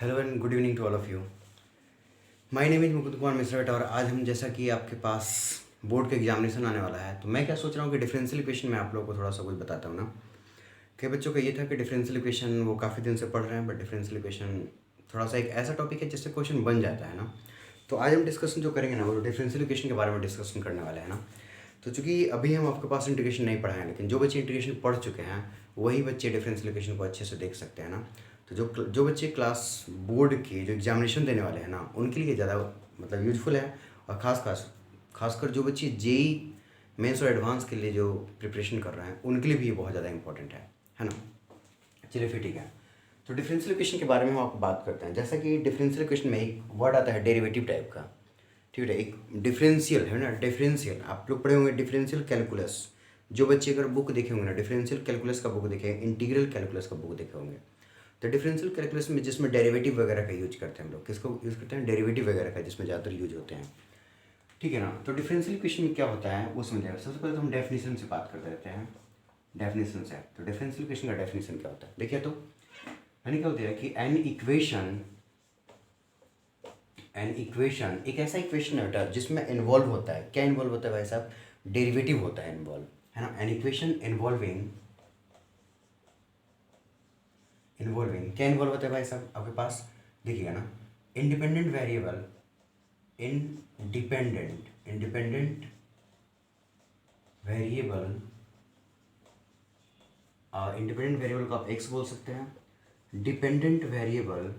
Hello and good evening to all of you. My name is Mukund Kumar Mishra और आज हम जैसा कि आपके पास बोर्ड का एग्जामिनेशन आने वाला है तो मैं क्या सोच रहा हूँ कि डिफरेंशियल इक्वेशन में आप लोगों को थोड़ा सा कुछ बताता हूँ ना। कई बच्चों का ये था कि डिफरेंशियल इक्वेशन वो काफ़ी दिन से पढ़ रहे हैं बट डिफरेंशियल इक्वेशन थोड़ा सा एक ऐसा टॉपिक है जिससे क्वेश्चन बन जाता है ना। तो आज हम डिस्कशन जो करेंगे ना वो डिफरेंशियल इक्वेशन के बारे में डिस्कशन करने वाले हैं ना। तो चूँकि अभी हम आपके पास इंटीग्रेशन नहीं पढ़ाएं लेकिन जो बच्चे इंटीग्रेशन पढ़ चुके हैं वही बच्चे डिफरेंशियल इक्वेशन को अच्छे से देख सकते हैं ना। तो जो बच्चे क्लास बोर्ड के जो एग्जामिनेशन देने वाले हैं ना उनके लिए ज़्यादा मतलब यूजफुल है। और खासकर जो बच्चे जेई मेंस और एडवांस के लिए जो प्रिपरेशन कर रहे हैं उनके लिए भी ये बहुत ज़्यादा इंपॉर्टेंट है ना। चलिए फिर ठीक है। तो डिफरेंशियल इक्वेशन के बारे में हम आपको बात करते हैं। जैसा कि डिफरेंशियल इक्वेशन में एक वर्ड आता है डेरिवेटिव टाइप का, ठीक है। एक डिफरेंशियल है ना, डिफरेंशियल आप लोग पढ़े होंगे डिफरेंशियल कैलकुलस। जो बच्चे अगर बुक देखे होंगे ना, डिफरेंशियल कैलकुलस का बुक देखे, इंटीग्रल कैलकुलस का बुक देखे होंगे, तो डिफरेंशियल कैलकुलस में जिसमें डेरिवेटिव वगैरह का यूज करते हैं हम लोग, किसको यूज़ करते हैं, डेरिवेटिव वगैरह का, जिसमें ज़्यादातर यूज होते हैं, ठीक है ना। तो डिफरेंशियल इक्वेशन में क्या होता है वो समझ जाएगा। सबसे पहले तो हम डेफिनेशन से बात कर देते हैं। डेफिनेशन से तो डिफरेंशियल इक्वेशन का डेफिनेशन क्या होता है देखिए। तो मैंने क्या होता है कि एन इक्वेशन एक ऐसा इक्वेशन है बेटा जिसमें इन्वॉल्व होता है, क्या इन्वॉल्व होता है भाई साहब, डेरिवेटिव होता है इन्वॉल्व, है ना। एन इक्वेशन इन्वॉल्विंग क्या इन्वॉल्व होता है भाई साहब आपके पास, देखिएगा ना। Independent variable independent variable independent variable को आप एक्स बोल सकते हैं। डिपेंडेंट वेरिएबल,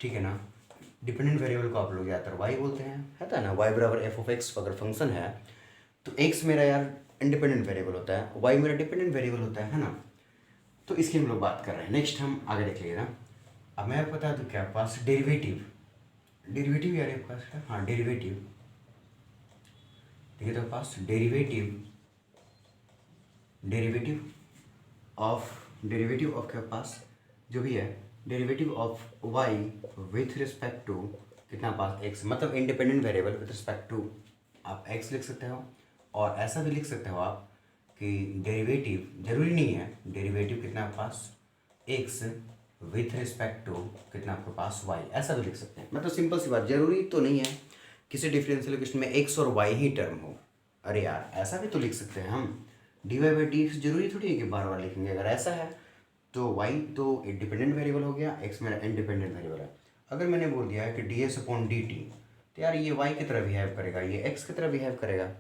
ठीक है ना। डिपेंडेंट वेरिएबल को आप लोग ज़्यादातर वाई बोलते हैं, है ना। वाई बराबर एफ ऑफ एक्स अगर फंक्शन है तो एक्स मेरा यार इंडिपेंडेंट वेरिएबल होता है, वाई मेरा डिपेंडेंट वेरिएबल होता है ना। तो इसकी हम लोग बात कर रहे हैं। नेक्स्ट हम आगे देख लीजिए ना। अब मैं आपको बता दूँ क्या पास डेरिवेटिव यार आपके पास, हाँ डेरिवेटिव, ठीक है। तो पास डेरिवेटिव ऑफ के पास जो भी है, derivative of y with respect to कितना पास एक्स, मतलब independent variable with respect to आप एक्स लिख सकते हो। और ऐसा भी लिख सकते हो आप कि डेरिवेटिव, जरूरी नहीं है डेरिवेटिव कितना आपके पास एक्स विथ रिस्पेक्ट टू कितना आपके पास वाई, ऐसा भी लिख सकते हैं। मतलब सिंपल सी बात, जरूरी तो नहीं है किसी डिफरेंशियल इक्वेशन में एक्स और वाई ही टर्म हो। अरे यार ऐसा भी तो लिख सकते हैं हम, d y by d x, जरूरी थोड़ी है कि बार बार लिखेंगे। अगर ऐसा है तो वाई तो डिपेंडेंट वेरिएबल हो गया, एक्स मेरा इंडिपेंडेंट वेरिएबल है। अगर मैंने बोल दिया है कि D S upon D T, तो यार ये वाई की तरह बिहेव करेगा, ये एक्स की तरह बिहेव करेगा,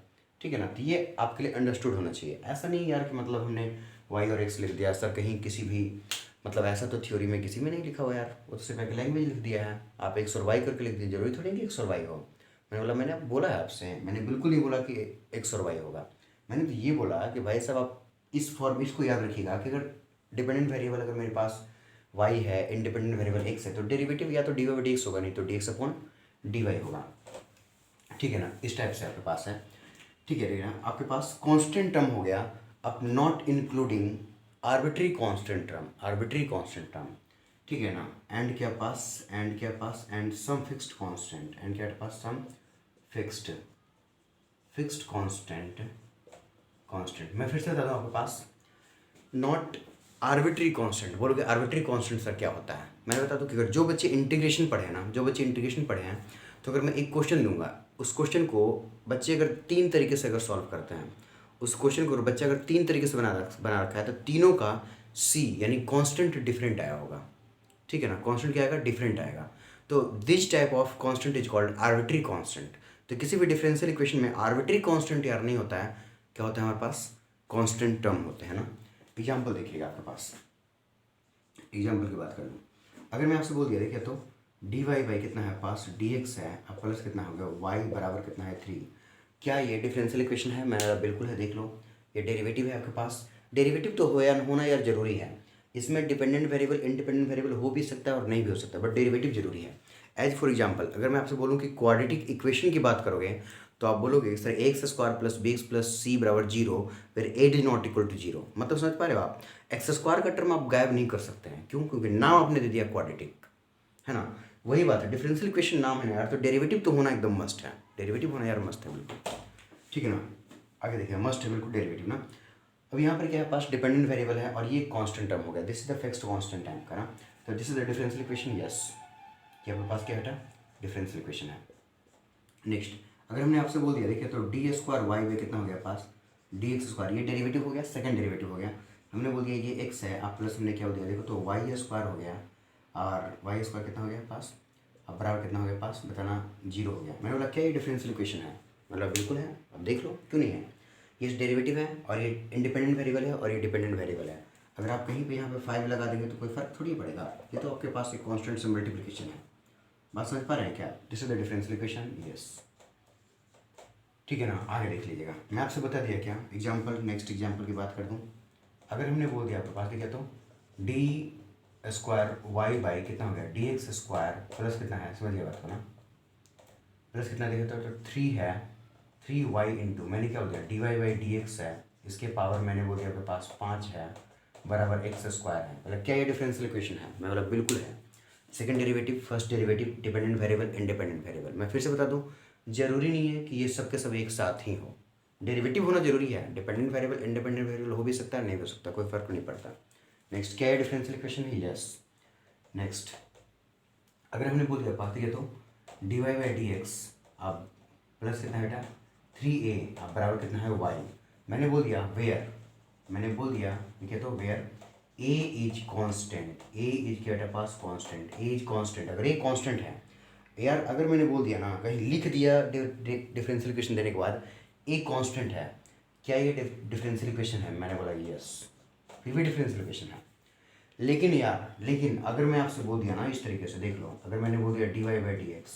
ठीक है ना। तो ये आपके लिए अंडरस्टूड होना चाहिए। ऐसा नहीं यार कि मतलब हमने वाई और एक्स लिख दिया सर, कहीं किसी भी मतलब ऐसा तो थ्योरी में किसी में नहीं लिखा हुआ यार, वो तो सिर्फ एक लैंग्वेज लिख दिया है, आप एक्स और वाई करके लिख दीजिए, जरूरी थोड़ी है कि एक्स और वाई हो। मैंने बोला है आपसे, मैंने बिल्कुल नहीं बोला कि एक्स और वाई होगा। मैंने तो ये बोला कि भाई साहब आप इस फॉर्म इसको याद रखिएगा कि अगर डिपेंडेंट वेरिएबल अगर मेरे पास वाई है, इंडिपेंडेंट वेरिएबल एक्स है, तो डेरिवेटिव या तो डी वाई डी एक्स होगा, नहीं तो d x upon d y होगा, ठीक है ना। इस टाइप से आपके पास है, ठीक है ना। आपके पास कांस्टेंट टर्म हो गया, अब not including arbitrary constant term, ठीक है ना। एंड क्या पास and some fixed constant, and क्या पास सम फिक्स्ड कांस्टेंट। मैं फिर से बता दूँ आपके पास, नॉट आर्बिट्री कांस्टेंट। बोलोगे आर्बिट्री कांस्टेंट सर क्या होता है, मैं बता दूँ कि अगर जो बच्चे इंटीग्रेशन पढ़े हैं तो अगर मैं एक क्वेश्चन दूंगा, उस क्वेश्चन को बच्चे अगर तीन तरीके से अगर सॉल्व करते हैं, उस क्वेश्चन को बच्चे अगर तीन तरीके से बना रखा है तो तीनों का सी यानी कांस्टेंट डिफरेंट आया होगा, ठीक है ना। कांस्टेंट क्या आएगा, डिफरेंट आएगा। तो this type of constant is called arbitrary constant. तो किसी भी डिफरेंशियल इक्वेशन में आर्बिट्री कांस्टेंट यार नहीं होता है, क्या होता है हमारे पास, कांस्टेंट टर्म होते हैं ना। एग्जाम्पल देखिएगा आपके पास, एग्जाम्पल की बात कर लूँ। अगर मैं आपसे बोल दिया देखिए तो डी वाई बाई कितना है पास डी एक्स है, अब प्लस कितना हो गया वाई बराबर कितना है 3। क्या ये डिफरेंशियल इक्वेशन है, मेरा बिल्कुल है, देख लो ये डेरिवेटिव है आपके पास। डेरिवेटिव तो हो या होना यार जरूरी है, इसमें डिपेंडेंट वेरिएबल इंडिपेंडेंट वेरिएबल हो भी सकता है और नहीं भी हो सकता, बट डेरिवेटिव जरूरी है। एज फॉर एग्जाम्पल अगर मैं आपसे बोलूँ कि क्वाड्रेटिक इक्वेशन की बात करोगे तो आप बोलोगे sir x square plus b x plus c बराबर जीरो, फिर eight is not equal to zero. मतलब समझ पा रहे हो आप, एक्स स्क्वायर का टर्म आप गायब नहीं कर सकते हैं, क्यों, क्योंकि नाम आपने दे दिया क्वाड्रेटिक, है ना। वही बात है, डिफरेंशियल इक्वेशन नाम है ना यार, तो डेरिवेटिव तो होना एकदम मस्ट है, डेरिवेटिव होना यार मस्ट है बिल्कुल, ठीक है ना। आगे देखिए मस्ट है बिल्कुल डेरिवेटिव ना। अब यहाँ पर क्या है पास डिपेंडेंट वेरिएबल है और ये कांस्टेंट टर्म हो गया, this is the fixed constant time का ना, तो this is the differential equation, yes ये आपके पास क्या बेटा डिफरेंशियल इक्वेशन है। नेक्स्ट अगर हमने आपसे बोल दिया देखिए तो डी स्क्वायर वाई बाई कितना हो गया पास डी एक्स स्क्वायर, ये डेरिवेटिव हो गया, सेकंड डेरिवेटिव हो गया, हमने बोल दिया ये एक्स है, आप प्लस हमने क्या बोल दिया देखो तो वाई स्क्वायर हो गया और वाई स्क्वायर कितना हो गया पास, अब बराबर कितना हो गया पास बताना, जीरो हो गया। मैंने बोला क्या ये डिफरेंशियल इक्वेशन है, मतलब बिल्कुल है, अब देख लो क्यों नहीं है, ये डेरिवेटिव है और ये इंडिपेंडेंट वेरिएबल है और ये डिपेंडेंट वेरिएबल है। अगर आप कहीं पे यहाँ पे 5 लगा देंगे तो कोई फर्क थोड़ी पड़ेगा, ये तो आपके पास एक कांस्टेंट से मल्टीप्लिकेशन है। बात समझ पा रहे हैं क्या, this is the differential equation, yes ठीक है ना। आगे देख लीजिएगा, मैं आपसे बता दिया क्या एग्जाम्पल, नेक्स्ट एग्जाम्पल की बात कर दूँ। अगर हमने बोल दिया आपके पास देखिए तो डी स्क्वायर वाई बाई कितना हो गया डी एक्स स्क्वायर प्लस कितना है, समझिए बात को ना, प्लस कितना देखिए तो 3 है, 3y इंटू मैंने क्या हो गया d y by d x है, इसके पावर मैंने बोल दिया आपके पास 5 है बराबर एक्स स्क्वायर है। मतलब क्या ये डिफरेंशियल इक्वेशन है, मैं बोला बिल्कुल है। Second derivative, first derivative, dependent variable, independent variable. मैं फिर से बता दूं जरूरी नहीं है कि ये सब के सब एक साथ ही हो, डेरिवेटिव होना जरूरी है, डिपेंडेंट वेरिएबल इंडिपेंडेंट वेरिएबल हो भी सकता है नहीं हो सकता, कोई फर्क नहीं पड़ता। नेक्स्ट क्या है डिफरेंशियल इक्वेशन है, यस। नेक्स्ट अगर हमने बोल दिया बात तो d y by d x अब प्लस कितना है बेटा 3a अब बराबर कितना है y, मैंने बोल दिया वेयर, मैंने बोल दिया ठीक है तो where a is constant, a is क्या बेटा पास कांस्टेंट, a इज कांस्टेंट, अगर a कांस्टेंट है यार, अगर मैंने बोल दिया ना कहीं लिख दिया डिफरेंशियल इक्वेशन देने के बाद a कांस्टेंट है, क्या ये डिफरेंशियल इक्वेशन है, मैंने बोला यस, फिर भी डिफरेंशियल इक्वेशन है। लेकिन यार लेकिन अगर मैं आपसे बोल दिया ना इस तरीके से देख लो, अगर मैंने बोल दिया d y by d x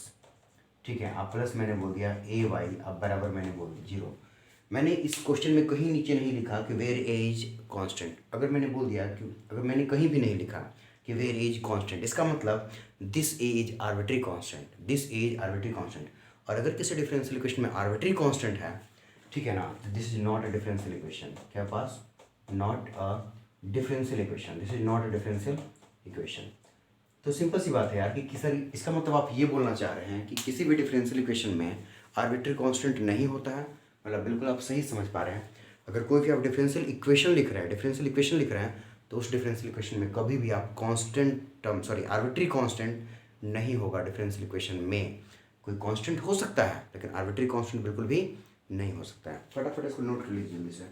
ठीक है, अब प्लस मैंने बोल दिया ए वाई अब बराबर मैंने बोल दिया जीरो, मैंने इस क्वेश्चन में कहीं नीचे नहीं लिखा कि वेयर ए इज कांस्टेंट, अगर मैंने बोल दिया कि अगर मैंने कहीं भी नहीं लिखा कि वेयर ए इज कांस्टेंट, इसका मतलब this a is arbitrary constant, this a is arbitrary constant. और अगर किसी डिफरेंशियल इक्वेशन में आर्बिट्री कांस्टेंट है ठीक है ना, तो this is not a differential equation, क्या पास not a differential equation, this is not a differential equation. तो सिंपल सी बात है यार कि किसी, इसका मतलब आप ये बोलना चाह रहे हैं कि किसी भी डिफरेंशियल इक्वेशन में आर्बिट्री कांस्टेंट नहीं होता है, मतलब बिल्कुल आप सही समझ पा रहे हैं। अगर कोई भी आप डिफरेंशियल इक्वेशन लिख रहे हैं, डिफरेंशियल इक्वेशन लिख रहे हैं तो उस डिफरेंशियल इक्वेशन में कभी भी आप constant term sorry arbitrary constant नहीं होगा। डिफरेंशियल इक्वेशन में कोई कांस्टेंट हो सकता है लेकिन आर्बिट्री कांस्टेंट बिल्कुल भी नहीं हो सकता है। फटाफट इसको नोट कर लीजिए, जल्दी से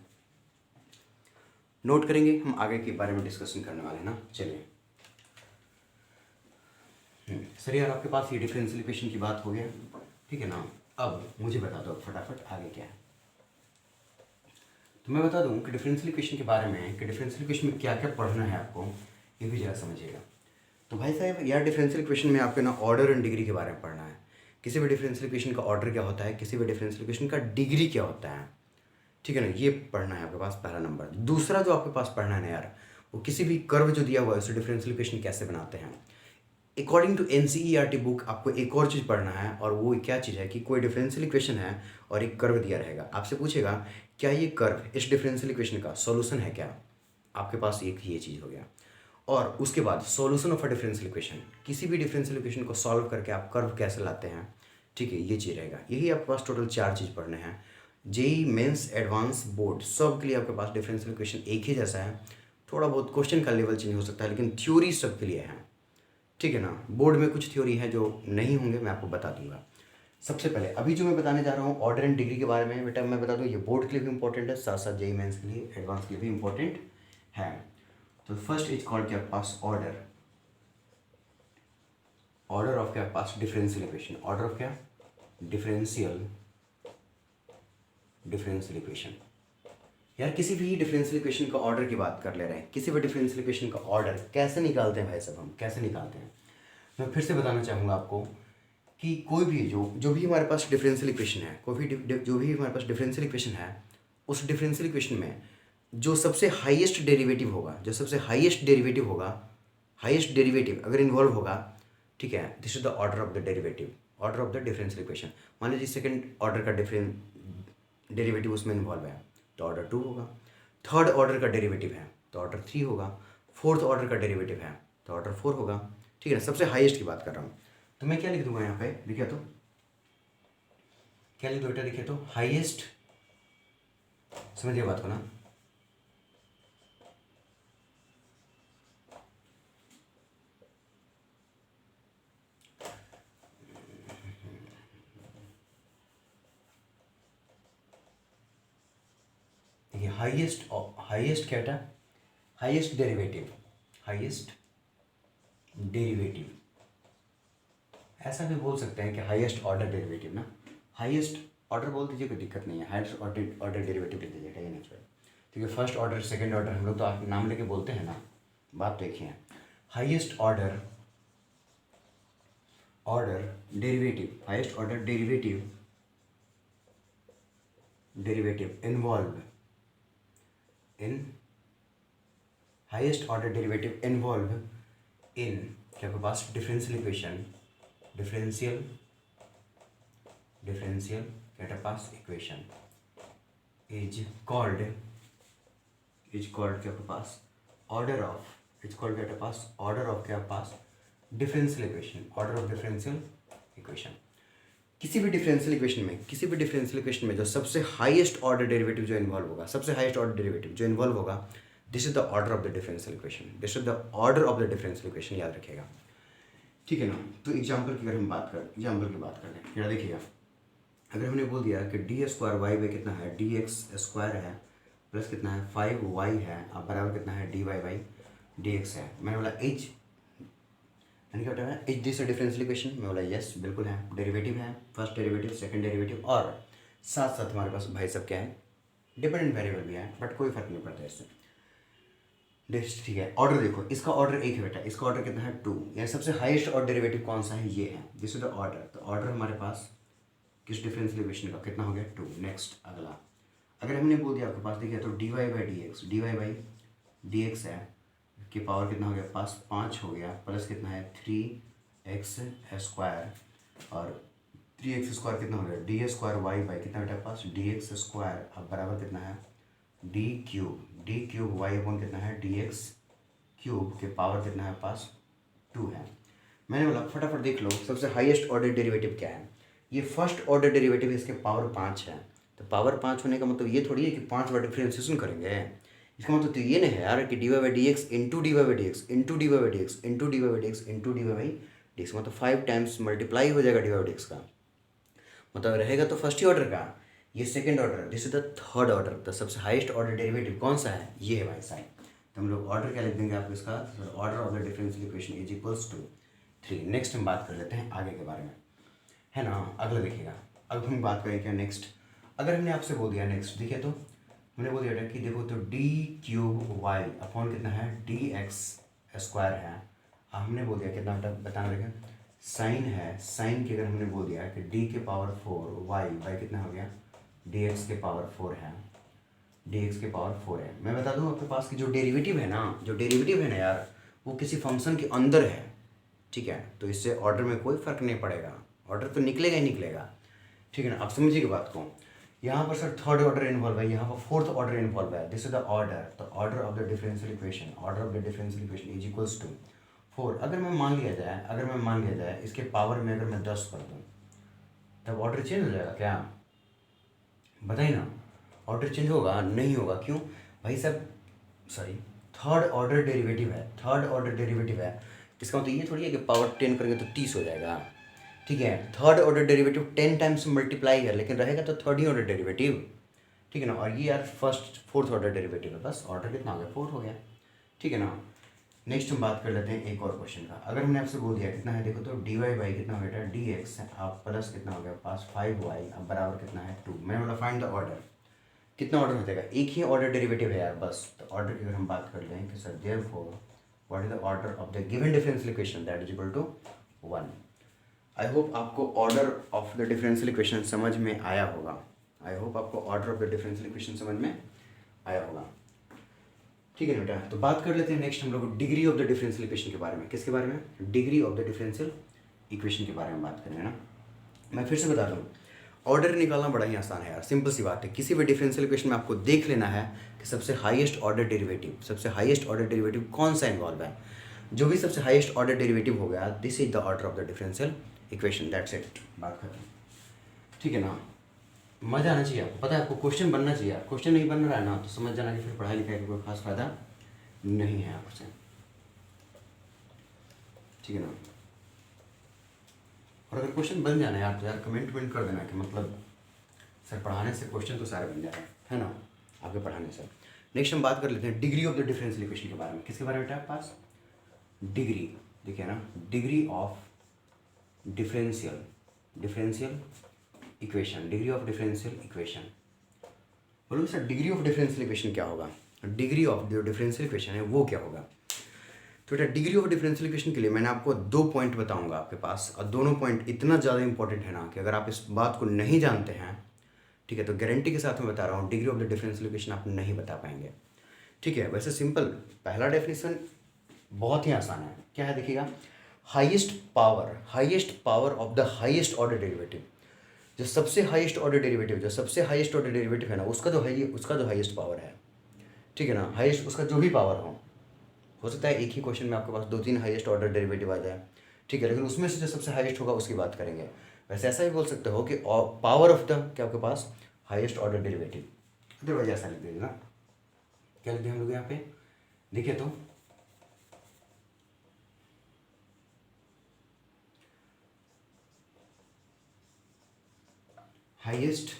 नोट करेंगे, हम आगे के बारे में डिस्कशन करने वाले हैं ना। चलिए सर यार आपके पास ये डिफरेंशियल इक्वेशन की बात हो गया ठीक है ना, अब मुझे बता दो फटाफट आगे क्या है। तो मैं बता दूं कि डिफरेंशियल इक्वेशन के बारे में कि डिफरेंशियल इक्वेशन में क्या क्या पढ़ना है आपको, ये भी ज़रा समझिएगा। तो भाई साहब यार डिफरेंशियल इक्वेशन में आपके ना ऑर्डर एंड डिग्री के बारे में पढ़ना है। किसी भी डिफरेंशियल इक्वेशन का ऑर्डर क्या होता है, किसी भी डिफरेंशियल इक्वेशन का डिग्री क्या होता है, ठीक है ना, ये पढ़ना है आपके पास पहला नंबर। दूसरा जो आपके पास पढ़ना है ना यार, वो किसी भी कर्व जो दिया हुआ है उसे डिफरेंशियल इक्वेशन कैसे बनाते हैं। अकॉर्डिंग टू NCERT बुक आपको एक और चीज़ पढ़ना है और वो क्या चीज़ है कि कोई डिफरेंशियल इक्वेशन है और एक कर्व दिया रहेगा, आपसे पूछेगा क्या ये कर्व इस डिफरेंशियल इक्वेशन का सॉल्यूशन है क्या, आपके पास एक ये चीज़ हो गया। और उसके बाद solution of a differential equation, किसी भी डिफरेंशियल इक्वेशन को सॉल्व करके आप कर्व कैसे लाते हैं, ठीक है, ये चीज़ रहेगा। यही आपके पास टोटल 4 चीज़ पढ़ने हैं। जेई मेंस एडवांस बोर्ड सब के लिए आपके पास डिफरेंशियल इक्वेशन एक ही जैसा है, थोड़ा बहुत क्वेश्चन का लेवल चेंज हो सकता है लेकिन थ्योरी सब के लिए है, ठीक है ना। बोर्ड में कुछ थ्योरी है जो नहीं होंगे, मैं आपको बता दूंगा। सबसे पहले अभी जो मैं बताने जा रहा हूँ ऑर्डर एंड डिग्री के बारे में, बेटा मैं बता दूँ ये बोर्ड के लिए भी इंपॉर्टेंट है, साथ साथ जेई मेंस के लिए एडवांस के लिए भी इंपॉर्टेंट है। तो फर्स्ट इज कॉल्ड क्या पास ऑर्डर, ऑर्डर ऑफ क्या पास डिफरेंशियल इक्वेशन, ऑर्डर ऑफ क्या डिफरेंशियल इक्वेशन। यार किसी भी डिफरेंशियल इक्वेशन का ऑर्डर की बात कर ले रहे हैं, किसी भी डिफरेंशियल इक्वेशन का ऑर्डर कैसे निकालते हैं भाई साहब, हम कैसे निकालते हैं। मैं फिर से बताना चाहूँगा आपको कि कोई भी जो भी हमारे पास डिफरेंशियल इक्वेशन है, कोई भी जो भी हमारे पास डिफरेंशियल इक्वेशन है, उस डिफरेंशियल इक्वेशन में जो सबसे हाईएस्ट डेरिवेटिव होगा, जो सबसे हाईएस्ट डेरिवेटिव होगा, हाईएस्ट डेरिवेटिव अगर इन्वॉल्व होगा, ठीक है, this is the order of the derivative, order of the differential equation. मान लीजिए सेकंड ऑर्डर का डेरिवेटिव उसमें इन्वॉल्व है तो ऑर्डर 2 होगा, थर्ड ऑर्डर का डेरिवेटिव है तो ऑर्डर 3 होगा, फोर्थ ऑर्डर का डेरिवेटिव है तो ऑर्डर 4 होगा, ठीक है ना। सबसे हाईएस्ट की बात कर रहा हूँ, तो मैं क्या लिख दूंगा यहाँ पे, देखिए तो क्या लिख दो बेटा, देखिए तो हाईएस्ट, समझिए बात को ना, देखिए हाईएस्ट क्या था, हाईएस्ट डेरिवेटिव ऐसा भी बोल सकते हैं कि हाईएस्ट ऑर्डर डेरिवेटिव ना, हाईएस्ट ऑर्डर बोल दीजिए, कोई दिक्कत नहीं है, हाईएस्ट ऑर्डर डेरिवेटिव लिख दीजिए, ठीक है नेचुरल। ठीक है, फर्स्ट ऑर्डर सेकंड ऑर्डर हम लोग तो आप नाम लेके बोलते हैं ना, बात देखिए highest order derivative, highest order derivative involve in highest order derivative involve in क्या आपके पास differential equation, differential get a pass equation is called क्या आपके पास order of, it's called get a pass order of क्या पास differential equation, order of differential equation। किसी भी differential equation में जो सबसे हाईएस्ट ऑर्डर डेरिवेटिव जो इन्वॉल्व होगा, सबसे हाईएस्ट ऑर्डर डेरिवेटिव जो इन्वॉल्व होगा, this is the order of the differential equation, याद रखिएगा, ठीक है ना। तो एग्जाम्पल की अगर हम बात करें क्या देखिएगा, अगर हमने बोल दिया कि डी स्क्वायर वाई बाई कितना है, डी एक्स स्क्वायर है प्लस कितना है 5y है, अब बराबर कितना है d y by d x है, मैंने बोला एच यानी क्या होता है एच, दिस डिफरेंशियल इक्वेशन, मैं बोला यस बिल्कुल है, डेरिवेटिव है, फर्स्ट डेरिवेटिव सेकंड डेरिवेटिव, और साथ साथ हमारे पास भाई सब क्या है, डिपेंडेंट वेरिएबल भी है, बट कोई फर्क नहीं पड़ता इससे। ठीक है, ऑर्डर देखो, इसका ऑर्डर एक है बेटा, इसका ऑर्डर कितना है 2, यानी सबसे हाईएस्ट ऑर्डर डेरिवेटिव कौन सा है, ये है, दिस इज द ऑर्डर। तो ऑर्डर हमारे पास किस डिफरेंशियल इक्वेशन का कितना हो गया 2। नेक्स्ट अगला, अगर हमने बोल दिया आपके पास देखिए तो d y by d x है कि पावर कितना हो गया पास 5 हो गया, प्लस कितना है 3x स्क्वायर, और 3x स्क्वायर कितना हो गया डी स्क्वायर वाई बाई कितना बेटा पास डी एक्स स्क्वायर, अब बराबर कितना है डी क्यूब वाई अपॉन कितना है डी एक्स क्यूब के पावर कितना है पास 2 है। मैंने बोला फटाफट देख लो सबसे हाईएस्ट ऑर्डर डेरिवेटिव क्या है, ये फर्स्ट ऑर्डर डेरिवेटिव है, इसके पावर 5 है, तो पावर 5 होने का मतलब ये थोड़ी है कि 5 बार डिफ्रेंसिएशन करेंगे, इसका मतलब तो ये नहीं है यार कि d y by d x into d y by d x into d y by d x into d y by d x into d y by d x, मतलब 5 टाइम्स मल्टीप्लाई हो जाएगा d y by d x का, मतलब रहेगा तो first ही order का, ये second order, this is the third order. तो सबसे हाईएस्ट ऑर्डर डेरिवेटिव कौन सा है, ये है भाई साहब। तो हम लोग ऑर्डर क्या लिख देंगे आपको इसका, order of the differential equation is equals to 3। Next हम बात कर लेते हैं आगे के बारे में, है ना। अगला देखिएगा, अब हम बात करें क्या नेक्स्ट, अगर हमने आपसे बोल दिया नेक्स्ट देखिए तो हमने बोल दिया कि देखो तो डी क्यूब वाई अपॉन कितना है डी एक्स स्क्वायर है, अब हमने बोल दिया कितना बताना रहेगा साइन है, साइन की अगर हमने बोल दिया कि डी के पावर 4 वाई बाई कितना हो गया डी एक्स के पावर 4 है, डी एक्स के पावर 4 है। मैं बता दूँ आपके पास कि जो डेरिवेटिव है ना यार, वो किसी फंक्शन के अंदर है, ठीक है, तो इससे ऑर्डर में कोई फर्क नहीं पड़ेगा, ऑर्डर तो निकलेगा ही निकलेगा, ठीक है ना। आप समझिए बात को, यहाँ पर सर थर्ड ऑर्डर इन्वॉल्व है, यहाँ पर फोर्थ ऑर्डर इन्वॉल्व है, this is the order of the differential equation is equals to 4। अगर मैं मान लिया जाए इसके पावर में अगर मैं 10 कर दूँ तब ऑर्डर चेंज हो जाएगा क्या, बताइए ना, ऑर्डर चेंज होगा नहीं होगा, क्यों भाई साहब, सॉरी थर्ड ऑर्डर डेरिवेटिव है, इसका मतलब ये थोड़ी है कि पावर 10 करेंगे तो 30 हो जाएगा, ठीक है। Third order derivative 10 times multiply है, लेकिन रहेगा तो थर्ड ही ऑर्डर डेरिवेटिव, ठीक है ना। और ये यार फोर्थ ऑर्डर डेरिवेटिव है, बस ऑर्डर कितना हो गया 4 हो गया, ठीक है ना। नेक्स्ट हम बात कर लेते हैं एक और क्वेश्चन का, अगर हमने आपसे बोल दिया कितना है देखो तो डी वाई बाई कितना हो गया डी एक्स आप प्लस कितना हो गया पास 5y अब बराबर कितना है 2। मैंने बोला फाइंड द ऑर्डर, कितना ऑर्डर हो जाएगा, एक ही ऑर्डर डेरिवेटिव है यार बस। तो ऑर्डर की अगर हम बात कर लें कि sir therefore what is the order of the given differential equation that is equal to 1। I hope आपको order of the differential equation समझ में आया होगा, ठीक है बेटा। तो बात कर लेते हैं नेक्स्ट हम लोग degree of the differential equation के बारे में, किसके बारे में, degree of the differential equation के बारे में बात करेंगे ना। मैं फिर से बता दूँ, ऑर्डर निकालना बड़ा ही आसान है यार, सिंपल सी बात है, किसी भी डिफरेंशियल इक्वेशन में आपको देख लेना है कि सबसे हाईएस्ट ऑर्डर डेरिवेटिव कौन सा इन्वॉल्व है, जो भी सबसे हाईएस्ट ऑर्डर डेरिवेटिव हो गया this is the order of the differential equation, that's it, बात खत्म, ठीक है ना। मज़ा आना चाहिए आपको, पता है आपको क्वेश्चन बनना चाहिए, क्वेश्चन नहीं बन रहा है ना तो समझ जाना कि फिर पढ़ाई लिखाई का कोई खास फायदा नहीं है आपसे, ठीक है ना। और अगर क्वेश्चन बन जाना यार तो यार कमेंट कर देना कि मतलब सर पढ़ाने से क्वेश्चन तो सारे बन जा रहे हैं, है ना। आप आपके पढ़ाने से। नेक्स्ट हम बात कर लेते हैं degree of the differential equation के बारे में। किसके बारे में बेटा आपके पास? डिग्री, देखिए ना, degree of differential equation, degree of differential equation. बोलो sir degree of differential equation क्या होगा? डिग्री ऑफ जो डिफरेंशियल इक्वेशन है वो क्या होगा? तो बेटा डिग्री ऑफ डिफरेंशियल इक्वेशन के लिए मैंने आपको 2 पॉइंट बताऊंगा आपके पास, और दोनों पॉइंट इतना ज़्यादा इंपॉर्टेंट है ना कि अगर आप इस बात को नहीं जानते हैं, ठीक है, तो गारंटी के साथ मैं बता रहा हूँ degree of the differential equation आप नहीं बता पाएंगे। ठीक है, वैसे सिंपल पहला डेफिनेशन बहुत ही आसान है। क्या है देखिएगा, highest power of the highest order derivative. जो सबसे हाईएस्ट ऑर्डर डेरिवेटिव है ना, उसका जो हाईएस्ट पावर है, ठीक है ना, हाईएस्ट उसका जो भी पावर हो सकता है एक ही क्वेश्चन में आपके पास 2-3 हाईएस्ट ऑर्डर डेरिवेटिव आ जाए, ठीक है, लेकिन उसमें से जो सबसे हाईएस्ट होगा उसकी बात करेंगे। वैसे ऐसा भी बोल सकते हो कि पावर ऑफ द क्या आपके पास हाईएस्ट ऑर्डर डेरिवेटिव, अदरवाइज ऐसा लिख दीजिए ना। क्या लिखते हैं हम लोग यहाँ पे? देखिए तो हाईएस्ट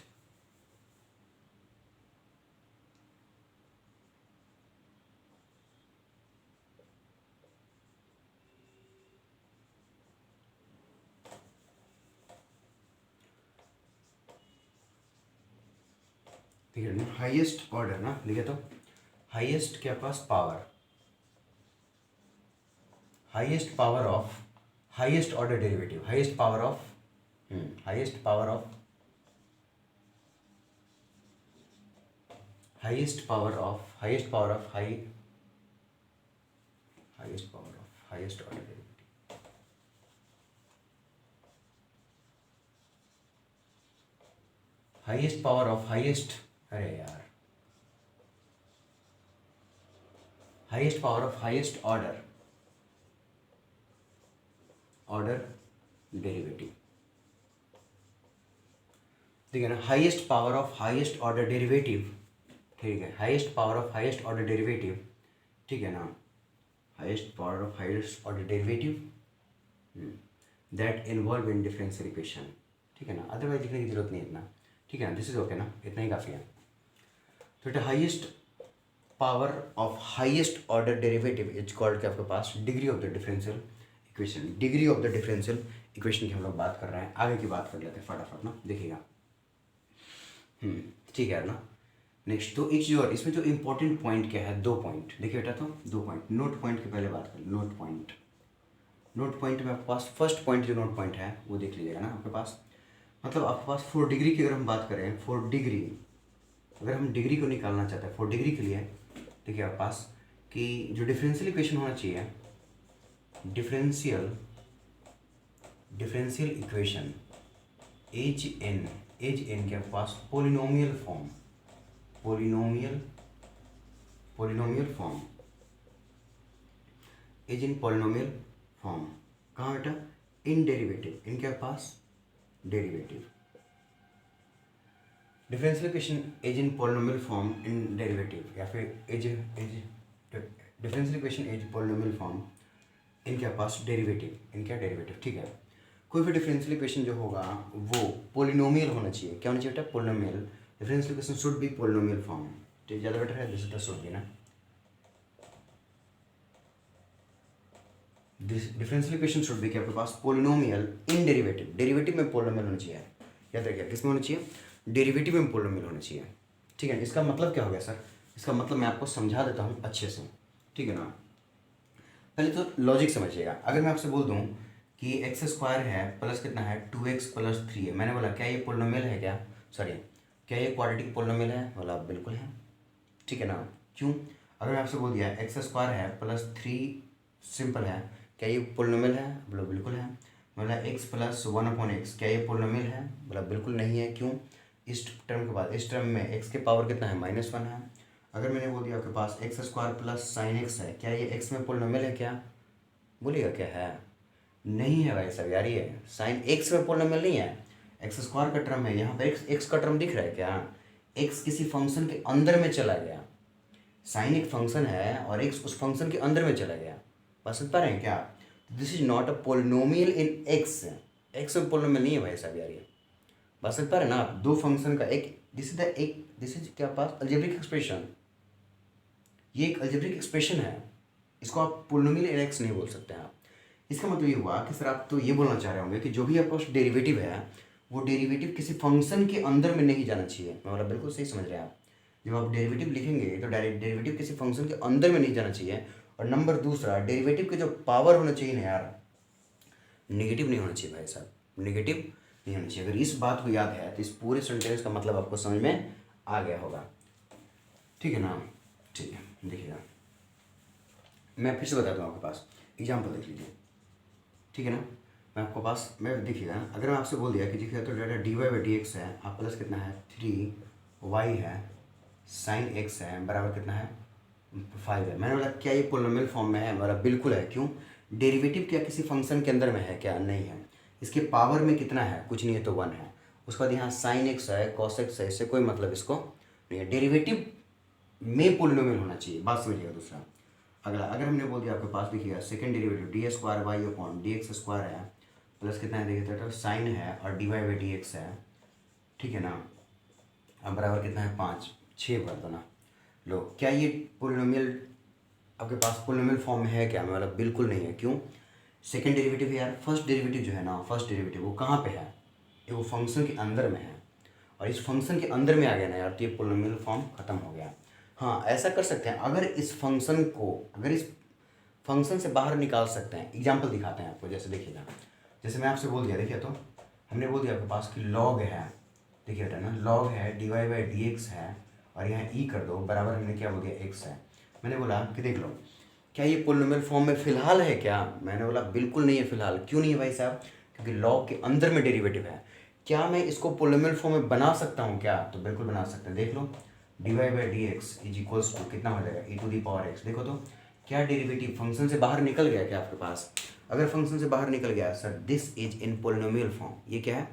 ठीक है, हाईएस्ट ऑर्डर ना, लिखे तो हाईएस्ट क्या पास power, highest power of highest order derivative, highest power of highest power of highest power of highest power of highest power of highest order derivative, highest power of highest, अरे यार, highest power of highest order derivative, ठीक है ना, highest power of highest order derivative, ठीक है, highest power of highest order derivative, ठीक है ना, highest power of highest order derivative that involve in differential equation, ठीक है ना, अदरवाइज लिखने की जरूरत नहीं है इतना, ठीक है ना, दिस इज ओके ना, इतना ही काफ़ी है। तो बेटा highest power of highest order derivative is called क्या आपके पास? Degree of the differential equation. Degree of the differential equation की हम लोग बात कर रहे हैं, आगे की बात कर लेते हैं फटाफट ना, देखिएगा। ठीक है ना। नेक्स्ट तो एक चीज़ और, इसमें जो इंपॉर्टेंट पॉइंट क्या है, 2 पॉइंट देखिए बेटा, तो 2 पॉइंट, नोट पॉइंट की पहले बात करें। नोट पॉइंट में आपके पास फर्स्ट पॉइंट जो नोट पॉइंट है वो देख लीजिएगा ना आपके पास, मतलब आपके पास 4 डिग्री की अगर हम बात करें, 4 डिग्री अगर हम डिग्री को निकालना चाहते हैं 4 डिग्री के लिए, देखिए आपके पास कि जो डिफरेंशियल इक्वेशन होना चाहिए, डिफरेंशियल इक्वेशन एज एन के आपके पास polynomial form as in polynomial form, कहाँ बेटा? इन डेरिवेटिव, इनके पास derivative, differential equation as in polynomial form in derivative, या फिर as differential equation as polynomial form इनके पास डेरिवेटिव, इनका डेरिवेटिव, ठीक है। कोई भी डिफरेंशियल इक्वेशन जो होगा वो पोलिनोमियल होना चाहिए। क्या होना चाहिए बेटा? Polynomial. Differential equation should be polynomial form, ठीक, ज़्यादा बेटर है, this is the should be ना। This differential equation should be क्या आपके पास? पोलिनोमियल इन डेरिवेटिव, डेरिवेटिव में पोलिनोमियल होना चाहिए, याद रखिए, किस में होना चाहिए? डेरिवेटिव में पोलिनोमियल होना चाहिए, ठीक है। इसका मतलब क्या हो गया सर? इसका मतलब मैं आपको समझा देता हूँ अच्छे से, ठीक है ना। पहले तो लॉजिक समझिएगा। अगर मैं आपसे बोल दूं कि एक्स स्क्वायर है प्लस कितना है 2x प्लस 3 है, मैंने बोला क्या ये पोलिनोमियल है? क्या ये क्वाड्रेटिक पोलिनोमियल है? बोला बिल्कुल है, ठीक है ना। क्यों? अगर मैं आपसे बोल दिया एक्स स्क्वायर है प्लस 3 सिंपल है, क्या ये पोलिनोमियल है? बोला बिल्कुल है। बोला एक्स प्लस 1/x, क्या ये पोलिनोमियल है? बोला बिल्कुल नहीं है। क्यों? इस टर्म के बाद इस टर्म में एक्स के पावर कितना है? -1 है। अगर मैंने बोल दिया आपके पास x square plus sine x है, क्या ये एक्स में पोलिनोमियल है? क्या बोलिएगा? क्या है? नहीं है भाई साहब, यार ये साइन एक्स में पोलिनोमियल नहीं है, एक्स स्क्वायर का टर्म है, यहाँ पर एक्स का टर्म दिख रहा है क्या? एक्स किसी फंक्शन के अंदर में चला गया, साइन एक फंक्शन है और एक्स उस फंक्शन के अंदर में चला गया, बस समझ पा रहे हैं क्या? This is not a polynomial in x, x में पोलिनोमियल नहीं है भाई साहब, यार ये बस समझ पा रहे हैं ना आप? 2 फंक्शन का एक, दिस इज द एक दिस इज क्या पास अलजेब्रिक एक्सप्रेशन, ये एक अलजेब्रिक एक्सप्रेशन है, इसको आप पोलिनोमियल एनएक्स नहीं बोल सकते हैं आप। इसका मतलब ये हुआ कि सर आप तो ये बोलना चाह रहे होंगे कि जो भी आपका डेरिवेटिव है वो डेरिवेटिव किसी फंक्शन के अंदर में नहीं जाना चाहिए। मैं बोला बिल्कुल सही समझ रहे हैं आप। जब आप डेरिवेटिव लिखेंगे तो डायरेक्ट डेरिवेटिव किसी फंक्शन के अंदर में नहीं जाना चाहिए। और नंबर दूसरा, डेरिवेटिव के जो पावर होना चाहिए ना यार, नेगेटिव नहीं होना चाहिए भाई साहब, नेगेटिव नहीं होना चाहिए। अगर इस बात को याद है तो इस पूरे सेंटेंस का मतलब आपको समझ में आ गया होगा। ठीक है ना, ठीक है, देखिएगा मैं फिर से बताता हूँ आपके पास एग्जाम्पल देख लीजिए। ठीक है ना, मैं आपको पास मैं देखिएगा, अगर मैं आपसे बोल दिया कि देखिए तो data d y by d x है, आप प्लस कितना है 3y है साइन x है बराबर कितना है 5 है। मैंने बोला क्या ये पोलिनोमियल फॉर्म में है, बोला बिल्कुल है। क्यों? डेरिवेटिव क्या किसी फंक्शन के अंदर में है क्या? नहीं है। इसके पावर में कितना है? कुछ नहीं है, तो 1 है। उसके बाद यहाँ साइन x है कॉस x है, इससे कोई मतलब इसको नहीं है। डेरिवेटिव में पोलिनोमियल होना चाहिए, बात समझिएगा। दूसरा अगला, अगर हमने बोल दिया आपके पास देखिएगा second derivative d square y upon d x square है प्लस कितना है देखिए तो साइन है और d y by d x है। ठीक है ना, अब बराबर कितना है 5, 6 कर दो ना। लो, क्या ये पोलिनोमियल आपके पास पोलिनोमियल फॉर्म में है क्या? मतलब बिल्कुल नहीं है। क्यों? सेकंड डेरिवेटिव है यार। फर्स्ट डेरिवेटिव जो है ना, फर्स्ट डेरिवेटिव वो कहाँ पे है? ये वो फंक्शन के अंदर में है, और इस फंक्शन के अंदर में आ गया ना यार, तो ये पोलिनोमियल फॉर्म खत्म हो गया। हाँ, ऐसा कर सकते हैं, अगर इस फंक्शन को, अगर इस फंक्शन से बाहर निकाल सकते हैं। एग्जाम्पल दिखाते हैं आपको, जैसे देखिएगा, जैसे मैं आपसे बोल दिया, देखिए तो हमने बोल दिया आपके पास कि लॉग है, देखिए बेटा ना, लॉग है d y by d x है और यहाँ ई कर दो बराबर हमने क्या बोल दिया एक्स है। मैंने बोला कि देख लो क्या ये पोलिनोमियल फॉर्म में फिलहाल है क्या? मैंने बोला बिल्कुल नहीं है फिलहाल। क्यों नहीं है भाई साहब? क्योंकि लॉग के अंदर में डेरिवेटिव है। क्या मैं इसको पोलिनोमियल फॉर्म में बना सकता हूँ क्या? तो बिल्कुल बना सकते हैं। देख लो, d y by d x is equals to कितना हो जाएगा e to the power x. देखो तो क्या डेरिवेटिव फंक्शन से बाहर निकल गया क्या आपके पास? अगर फंक्शन से बाहर निकल गया sir, this is in polynomial form. ये क्या है?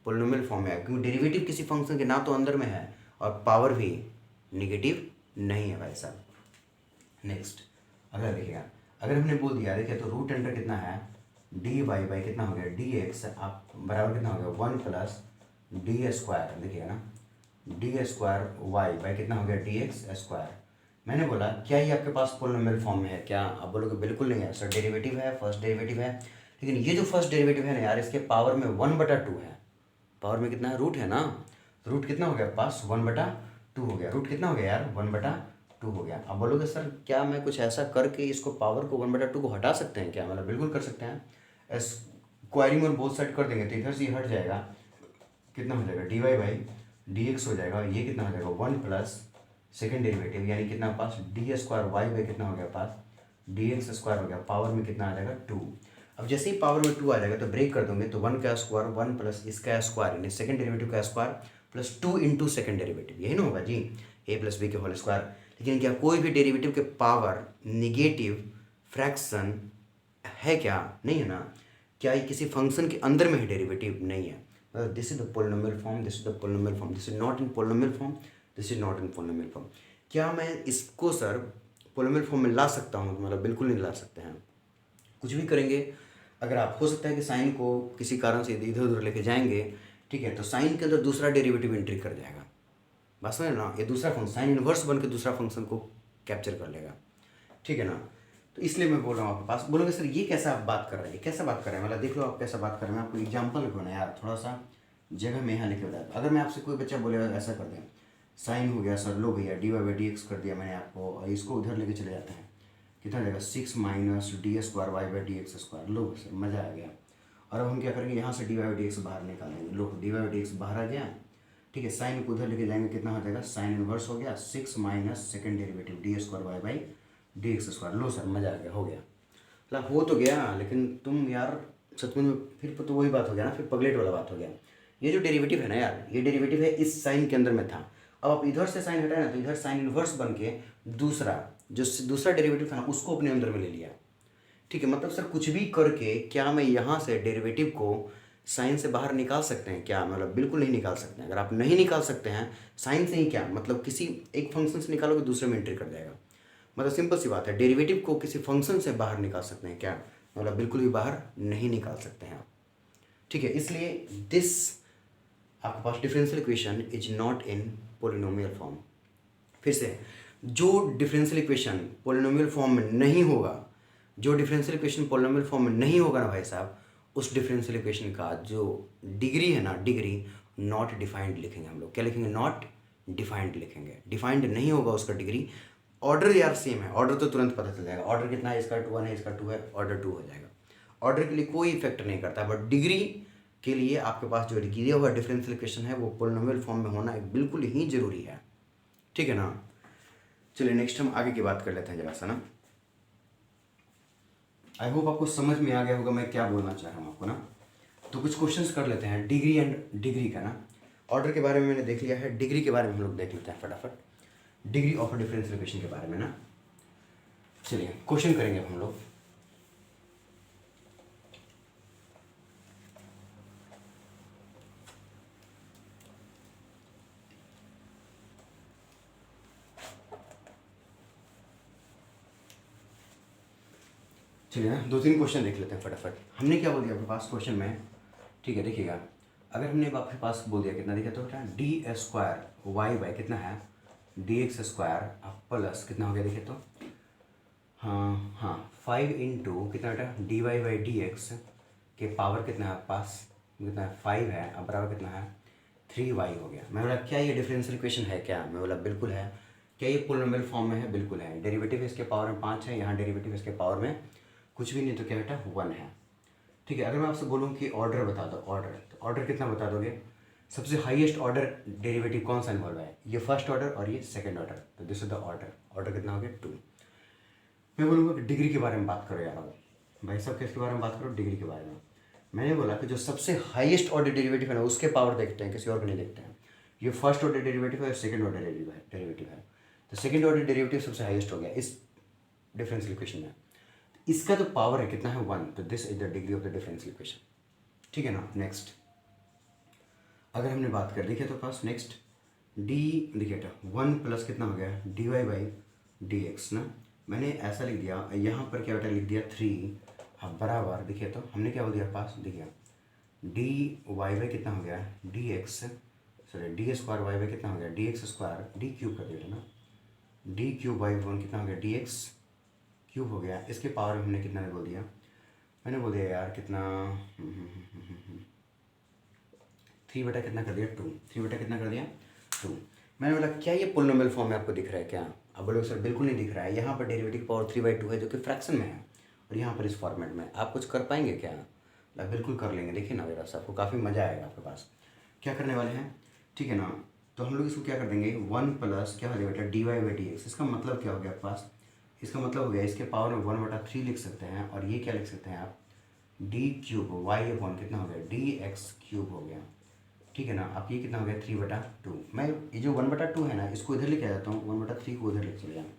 पोलिनोमियल फॉर्म है, क्योंकि डेरिवेटिव किसी फंक्शन के ना तो अंदर में है और पावर भी नेगेटिव नहीं है भाई साहब। नेक्स्ट अगला देखिएगा, अगर हमने बोल दिया देखिए तो रूट अंडर कितना है डी वाई बाई कितना हो गया डी एक्स, आप बराबर कितना हो गया 1 प्लस डी स्क्वायर। देखिएगा ना, डी स्क्वायर वाई बाई कितना हो गया डी एक्स स्क्वायर। मैंने बोला क्या ये आपके पास पोलिनोमियल फॉर्म में है क्या? आप बोलोगे बिल्कुल नहीं है सर, डेरिवेटिव है, फर्स्ट डेरिवेटिव है। लेकिन ये जो फर्स्ट डेरिवेटिव है ना यार, इसके पावर में 1/2 है। पावर में कितना है? रूट है ना, रूट कितना हो गया पास 1/2 हो गया। रूट कितना हो गया यार 1/2 हो गया। अब बोलोगे सर क्या मैं कुछ ऐसा करके इसको पावर को 1/2 को हटा सकते हैं क्या? मतलब बिल्कुल कर सकते हैं। स्क्वायरिंग और बोथ साइड कर देंगे तो इधर से हट जाएगा, कितना हो जाएगा d y by d x हो जाएगा। ये कितना हो जाएगा 1 प्लस सेकेंड डेरिवेटिव यानी कितना पास डी स्क्वायर वाई बाई कितना हो गया पास डी एक्स स्क्वायर हो गया। पावर में कितना आ जाएगा 2। अब जैसे ही पावर में 2 आ जाएगा तो ब्रेक कर दोगे तो 1 का स्क्वायर 1 प्लस इसका स्क्वायर यानी सेकंड डेरिवेटिव का square plus 2 into second derivative, यही ना होगा जी, ए प्लस बी के होल स्क्वायर। लेकिन क्या कोई भी डेरिवेटिव के पावर निगेटिव फ्रैक्शन है क्या? नहीं है ना। क्या ये किसी फंक्शन के अंदर में है डेरिवेटिव? नहीं है। This is the polynomial form, this is the polynomial form, this is not in polynomial form, this is not in polynomial form. क्या मैं इसको सर पोलिनोमियल फॉर्म में ला सकता हूँ? मतलब बिल्कुल नहीं ला सकते हैं। कुछ भी करेंगे अगर आप, हो सकता है कि साइन को किसी कारण से इधर उधर लेके जाएंगे, ठीक है, तो साइन के अंदर दूसरा डेरिवेटिव एंट्री कर जाएगा, बस में ना, ये दूसरा फंक्शन साइन इनवर्स बन के दूसरा फंक्शन को कैप्चर कर लेगा। ठीक है ना, तो इसलिए मैं बोल रहा हूँ आपके पास। बोलोगे सर ये कैसा आप बात कर रहे हैं, कैसा बात कर रहे हैं? मतलब देख लो आप कैसा बात कर रहे हैं। आपको एग्जाम्पल क्यों ना यार, थोड़ा सा जगह में यहाँ लिखे बताया। अगर मैं आपसे कोई बच्चा बोलेगा ऐसा कर दें, साइन हो गया सर, लो भैया d y by d x कर दिया मैंने आपको, और इसको उधर लेके चले जाते हैं, कितना जाएगा 6 minus d square y by d x square. लो सर मज़ा आ गया। और अब हम क्या करेंगे, यहाँ से d y by d x बाहर निकालेंगे। लो d y by d x बाहर आ गया, ठीक है, साइन को उधर लेके जाएंगे, कितना हो जाएगा साइन इनवर्स हो गया 6 minus second derivative d square y by d x square. लो सर मज़ा आ गया, हो गया। मतलब हो तो गया, लेकिन तुम यार सचमुच में फिर तो वही बात हो गया ना, फिर पगलेट वाला बात हो गया। ये जो डेरिवेटिव है ना यार, ये डेरिवेटिव है इस साइन के अंदर में था। अब आप इधर से साइन हटाए ना, तो इधर साइन इनवर्स बन के दूसरा जो दूसरा डेरिवेटिव था ना उसको अपने अंदर में ले लिया। ठीक है, मतलब सर कुछ भी करके क्या मैं यहाँ से डेरिवेटिव को साइन से बाहर निकाल सकते हैं क्या? मतलब बिल्कुल नहीं निकाल सकते हैं। अगर आप नहीं निकाल सकते हैं साइन से ही, क्या मतलब किसी एक फंक्शन से निकालोगे दूसरे में एंट्री कर जाएगा। मतलब सिंपल सी बात है, डेरिवेटिव को किसी फंक्शन से बाहर निकाल सकते हैं क्या? मतलब बिल्कुल भी बाहर नहीं निकाल सकते हैं आप। ठीक है, इसलिए दिस आपके पास differential equation is not in polynomial form. फिर से, जो डिफरेंशियल इक्वेशन पोलिनोमियल फॉर्म में नहीं होगा, जो डिफरेंशियल इक्वेशन पोलिनोमियल फॉर्म में नहीं होगा ना भाई साहब, उस डिफरेंशियल इक्वेशन का जो डिग्री है ना, डिग्री नॉट डिफाइंड लिखेंगे हम लोग। क्या लिखेंगे? नॉट डिफाइंड लिखेंगे। डिफाइंड नहीं होगा उसका डिग्री। ऑर्डर यार सेम है, ऑर्डर तो तुरंत पता चल जाएगा। ऑर्डर कितना है, इसका 1 है, इसका 2 है, ऑर्डर 2 हो जाएगा। ऑर्डर के लिए कोई इफेक्ट नहीं करता, बट डिग्री के लिए आपके पास जो दिया हुआ डिफरेंशियल इक्वेशन है वो पोलिनोमियल फॉर्म में होना बिल्कुल ही जरूरी है। ठीक है ना? चलिए नेक्स्ट हम आगे की बात कर लेते हैं जरा सा ना। आई होप आपको समझ में आ गया होगा मैं क्या बोलना चाह रहा हूँ आपको ना। तो कुछ क्वेश्चंस कर लेते हैं डिग्री एंड डिग्री का ना। ऑर्डर के बारे में मैंने देख लिया है, डिग्री के बारे में हम लोग देख लेते हैं फटाफट। डिग्री ऑफ डिफरेंशियल इक्वेशन के बारे में ना। चलिए क्वेश्चन करेंगे हम लोग। चलिए ना 2-3 क्वेश्चन देख लेते हैं फटाफट। हमने क्या बोल दिया आपके पास क्वेश्चन में? ठीक है, देखिएगा, अगर हमने आपके पास बोल दिया कितना, देखिए तो क्या, डी स्क्वायर वाई बाई कितना है, डी एक्स स्क्वायर प्लस कितना हो गया, देखिए तो हाँ 5 इंटू कितना बेटा, d y by d x के पावर कितना है आपके पास, कितना है 5 है, अब बराबर कितना है 3y हो गया। मैं बोला क्या ये डिफरेंशियल इक्वेशन है क्या? मैं बोला बिल्कुल है। क्या ये पोलिनोमियल फॉर्म में है? बिल्कुल है। डेरिवेटिव इसके पावर में 5 है, यहाँ डेरिवेटिव इसके पावर में कुछ भी नहीं, तो क्या बेटा 1 है। ठीक है, अगर मैं आपसे बोलूँ कि ऑर्डर बता दो, ऑर्डर, तो ऑर्डर कितना बता दोगे? सबसे हाईएस्ट ऑर्डर डेरिवेटिव कौन सा इन्वॉल्व है? ये फर्स्ट ऑर्डर और ये सेकंड ऑर्डर, तो this is the order. Order कितना हो गया 2। मैं बोलूँगा कि डिग्री के बारे में बात करो यार, अब भाई सब किसके बारे में बात करो? डिग्री के बारे में। मैंने बोला कि जो सबसे हाईएस्ट ऑर्डर डेरिवेटिव है ना, उसके पावर देखते हैं, किसी और को नहीं देखते हैं। ये फर्स्ट ऑर्डर डेरिवेटिव है, सेकंड ऑर्डर डेरिवेटिव है, तो सेकंड ऑर्डर डेरिवेटिव सबसे हाईएस्ट हो गया इस डिफरेंशियल इक्वेशन में। इसका जो पावर है कितना है 1, तो this is the degree of the differential equation. ठीक है ना? नेक्स्ट अगर हमने बात कर, देखिए तो पास नेक्स्ट डी, देखिए बेटा 1 प्लस कितना हो गया, d y by d x ना। मैंने ऐसा लिख दिया, यहाँ पर क्या बेटा लिख दिया 3, अब बराबर, देखिए तो हमने क्या बोल दिया पास, देखिए डी वाई बाई कितना हो गया, d x, sorry d square y by कितना हो गया, d x square, d cube कर दिया ना, डी क्यूब बाई 1 कितना हो गया, डी एक्स क्यूब हो गया। इसके पावर में हमने कितना बोल दिया, मैंने बोल दिया यार कितना 3 बटा कितना कर दिया 2, 3 बटा कितना कर दिया 2। मैंने बोला क्या ये पोलिनोमियल फॉर्म में आपको दिख रहा है क्या? अब बोलोगे सर बिल्कुल नहीं दिख रहा है। यहाँ पर डेरिवेटिव पावर 3/2 है जो कि फ्रैक्शन में है, और यहाँ पर इस फॉर्मेट में आप कुछ कर पाएंगे क्या? बिल्कुल कर लेंगे। देखिए ना मेरा, आपको काफ़ी मज़ा आएगा। आपके पास क्या करने वाले हैं, ठीक है ना? तो हम लोग इसको क्या कर देंगे, 1 प्लस क्या हो जाएगा बेटा, d y by d x. इसका मतलब क्या हो गया आपके पास, इसका मतलब हो गया इसके पावर में 1/3 लिख सकते हैं, और ये क्या लिख सकते हैं आप, डी क्यूब वाई अपॉन कितना हो गया, डी एक्स क्यूब हो गया। ठीक है ना? अब ये कितना हो गया 3/2। मैं ये जो 1/2 है ना, इसको इधर लेके आ जाता हूँ, 1/3 को उधर लेके चले जाऊँ,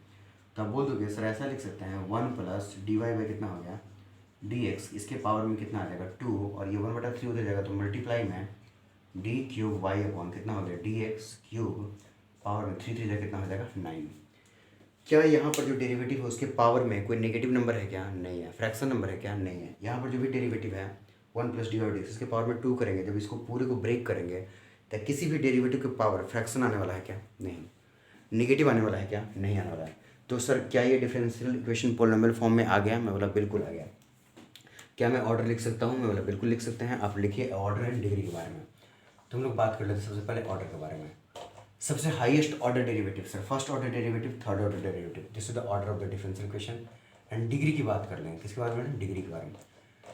तो आप बोल दोगे सर ऐसा लिख सकते हैं 1 प्लस डी वाई बाई कितना हो गया डी एक्स, इसके पावर में कितना आ जाएगा 2, और ये 1/3 उधर जाएगा तो मल्टीप्लाई में डी क्यूब वाई अपॉन कितना हो गया डी एक्स क्यूब, पावर में 3 3 कितना हो जाएगा 9। क्या यहाँ पर जो डेरिवेटिव है उसके पावर में कोई नेगेटिव नंबर है क्या? नहीं है। फ्रैक्शन नंबर है क्या? नहीं है। यहाँ पर जो भी डेरिवेटिव है 1 plus d y d x, इसके पावर में 2 करेंगे, जब इसको पूरे को ब्रेक करेंगे तो किसी भी डेरिवेटिव के पावर फ्रैक्शन आने वाला है क्या? नहीं। नेगेटिव आने वाला है क्या? नहीं आने वाला है। तो सर क्या ये डिफरेंशियल इक्वेशन पोलिनोमियल फॉर्म में आ गया? मैं बोला बिल्कुल आ गया। क्या मैं ऑर्डर लिख सकता हूँ? मैं बोला बिल्कुल लिख सकते हैं। आप लिखिए ऑर्डर एंड डिग्री के बारे में। तो हम लोग बात कर लेते हैं सबसे पहले ऑर्डर के बारे में। सबसे highest order derivative sir, first order derivative, third order derivative, this is the order of the differential equation. And degree की बात कर लेंगे, किसके बारे में? डिग्री के बारे में।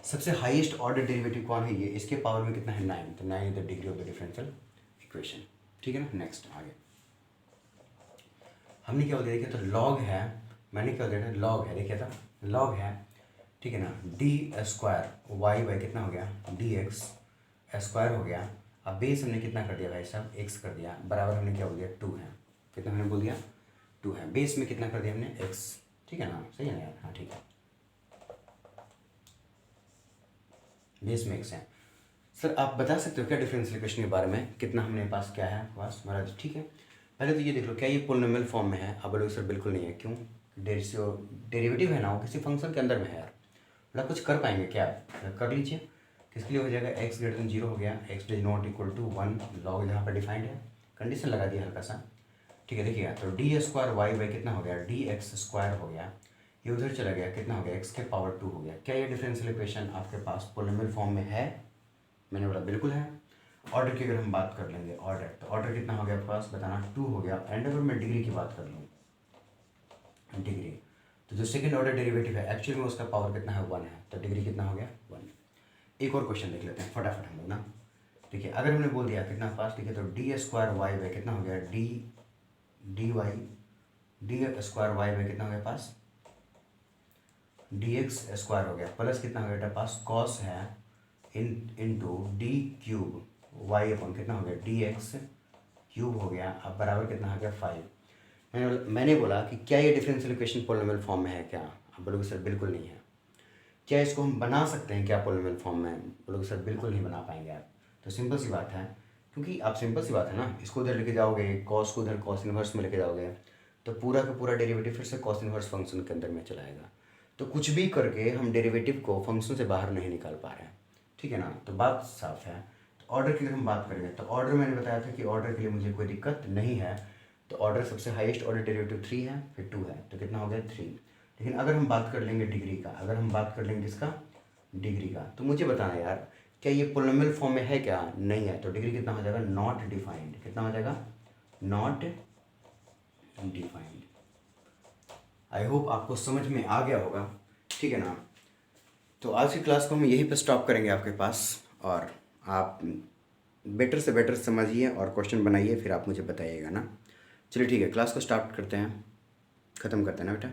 सबसे हाईएस्ट ऑर्डर डेरिवेटिव कौन है? ये, इसके पावर में कितना है 9, तो 9 is the degree of the differential equation. ठीक है ना? नेक्स्ट आगे हमने क्या बोल दिया, देखिए तो लॉग है, मैंने क्या बोल दिया लॉग है, देखिए था लॉग है, ठीक है ना, डी स्क्वायर वाई बाई कितना हो गया डी एक्स स्क्वायर हो गया। अब बेस हमने कितना कर दिया भाई साहब, एक्स कर दिया, बराबर हमने क्या बोल दिया 2 है। कितना हमने बोल दिया 2 है। बेस में कितना कर दिया हमने एक्स, ठीक है ना? सही है ना यार? हाँ ठीक है, बेस में एक्स है। सर आप बता सकते हो क्या डिफरेंशियल इक्वेशन के बारे में, कितना हमने पास क्या है पास महाराज? ठीक है, पहले तो ये देख लो क्या ये पोलिनोमियल फॉर्म में है? अब बोलोगे सर बिल्कुल नहीं है। क्यों? डेरिवेटिव है ना, वो किसी फंक्शन के अंदर में है यार। मतलब कुछ कर पाएंगे क्या? कर लीजिए। किसके लिए हो जाएगा, x ग्रेटर देन 0 हो गया, x does not equal to 1, log जहाँ पर डिफाइंड है कंडीशन लगा दिया हल्का सा, ठीक है। देखिएगा तो डी स्क्वायर वाई बाई कितना हो गया, डी एक्स स्क्वायर हो गया, ये उधर चला गया, कितना हो गया, एक्स के पावर 2 हो गया। क्या ये डिफरेंशियल इक्वेशन आपके पास पोलिनोमियल फॉर्म में है? मैंने बोला बिल्कुल है। ऑर्डर की अगर हम बात कर लेंगे, ऑर्डर, तो ऑर्डर कितना हो गया आपके पास, बताना 2 हो गया। एंड अगर मैं डिग्री की बात कर लूँ, डिग्री, तो जो सेकंड ऑर्डर डेरिवेटिव है एक्चुअली में उसका पावर कितना है, 1 है, तो डिग्री कितना हो गया, 1। एक और क्वेश्चन देख लेते हैं फटाफट हम लोग ना। देखिए अगर हमने बोल दिया कितना पास, ठीक है, तो डी स्क्वायर वाई बाई कितना हो गया, d y, d square y by कितना हो गया पास, डी एक्स स्क्वायर हो गया, प्लस कितना हो गया बेटा पास, कॉस है into d cube y upon कितना हो गया, डी एक्स क्यूब हो गया। अब बराबर कितना हो गया, 5। मैंने बोला कि क्या ये डिफरेंशियल इक्वेशन पोलिनोमियल फॉर्म में है क्या? आप बोलोगे सर बिल्कुल नहीं है। क्या इसको हम बना सकते हैं क्या पोलिनोमियल फॉर्म में? बोलोगे सर बिल्कुल नहीं बना पाएंगे आप। तो सिंपल सी बात है, क्योंकि आप सिंपल सी बात है ना, इसको उधर लेके जाओगे, कॉस को उधर कॉस इनवर्स में लेके जाओगे, तो पूरा का पूरा डेरिवेटिव फिर से कॉस इनवर्स फंक्शन के अंदर में चलाएगा। तो कुछ भी करके हम डेरिवेटिव को फंक्शन से बाहर नहीं निकाल पा रहे हैं, ठीक है ना। तो बात साफ है। तो ऑर्डर की अगर हम बात करेंगे, तो ऑर्डर मैंने बताया था कि ऑर्डर के लिए मुझे कोई दिक्कत नहीं है। तो ऑर्डर सबसे हाईएस्ट ऑर्डर डेरिवेटिव 3 है, फिर 2 है, तो कितना हो गया, 3। लेकिन अगर हम बात कर लेंगे डिग्री का, अगर हम बात कर लेंगे किसका, डिग्री का, तो मुझे बताना यार क्या ये पोलिनोमियल फॉर्म में है क्या? नहीं है। तो डिग्री कितना हो जाएगा, नॉट डिफाइंड। कितना हो जाएगा, नॉट डिफाइंड। आई होप आपको समझ में आ गया होगा, ठीक है ना। तो आज की क्लास को हम यहीं पर स्टॉप करेंगे आपके पास, और आप बेटर से बेटर समझिए और क्वेश्चन बनाइए, फिर आप मुझे बताइएगा ना। चलिए ठीक है, क्लास को स्टार्ट करते हैं, ख़त्म करते हैं ना बेटा।